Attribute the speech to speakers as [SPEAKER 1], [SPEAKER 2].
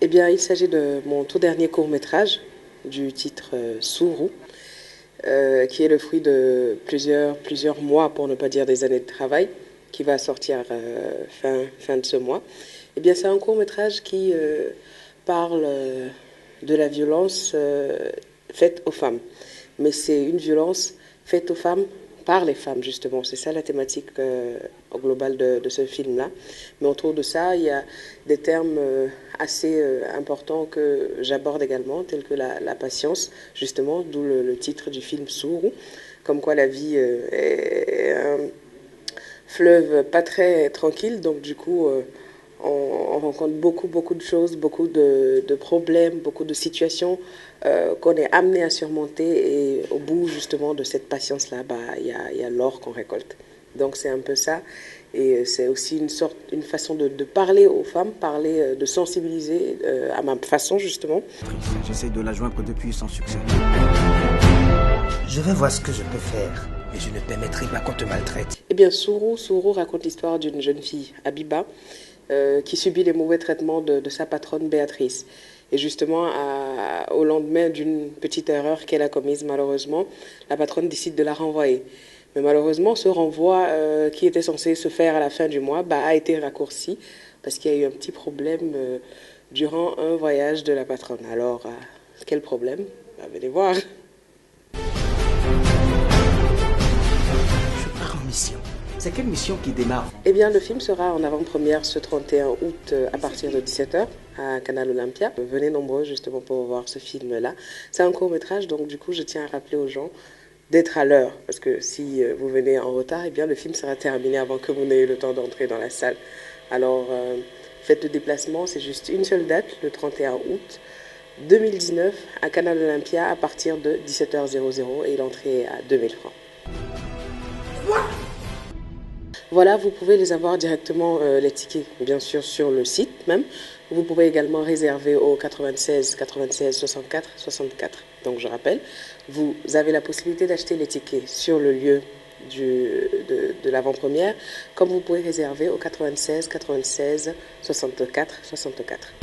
[SPEAKER 1] Eh bien, il s'agit de mon tout dernier court-métrage du titre Sourou, qui est le fruit de plusieurs mois, pour ne pas dire des années de travail, qui va sortir fin de ce mois. Eh bien, c'est un court-métrage qui parle de la violence faite aux femmes. Mais c'est une violence faite aux femmes par les femmes, justement. C'est ça la thématique globale de ce film-là. Mais autour de ça, il y a des termes assez importants que j'aborde également, tels que la patience, justement, d'où le titre du film Sourou, comme quoi la vie est un fleuve pas très tranquille, donc du coup, on rencontre beaucoup de choses, beaucoup de problèmes, beaucoup de situations qu'on est amené à surmonter. Et au bout, justement, de cette patience-là, bah, y a l'or qu'on récolte. Donc c'est un peu ça. Et c'est aussi une façon de parler aux femmes, de sensibiliser à ma façon, justement.
[SPEAKER 2] J'essaie de la joindre depuis sans succès.
[SPEAKER 3] Je vais voir ce que je peux faire, mais je ne permettrai pas qu'on te maltraite.
[SPEAKER 1] Eh bien, Sourou raconte l'histoire d'une jeune fille, Abiba, qui subit les mauvais traitements de sa patronne Béatrice. Et justement, au lendemain d'une petite erreur qu'elle a commise, malheureusement, la patronne décide de la renvoyer. Mais malheureusement, ce renvoi qui était censé se faire à la fin du mois a été raccourci parce qu'il y a eu un petit problème durant un voyage de la patronne. Alors, quel problème? Venez voir.
[SPEAKER 3] C'est quelle mission qui démarre?
[SPEAKER 1] Eh bien, le film sera en avant-première ce 31 août à partir de 17h à Canal Olympia. Venez nombreux justement pour voir ce film-là. C'est un court-métrage, donc du coup, je tiens à rappeler aux gens d'être à l'heure. Parce que si vous venez en retard, eh bien, le film sera terminé avant que vous n'ayez le temps d'entrer dans la salle. Alors, faites le déplacement, c'est juste une seule date, le 31 août 2019 à Canal Olympia à partir de 17h00 et l'entrée est à 2000 francs. Voilà, vous pouvez les avoir directement, les tickets, bien sûr, sur le site même. Vous pouvez également réserver au 96 96 64 64. Donc, je rappelle, vous avez la possibilité d'acheter les tickets sur le lieu de l'avant-première, comme vous pouvez réserver au 96 96 64 64.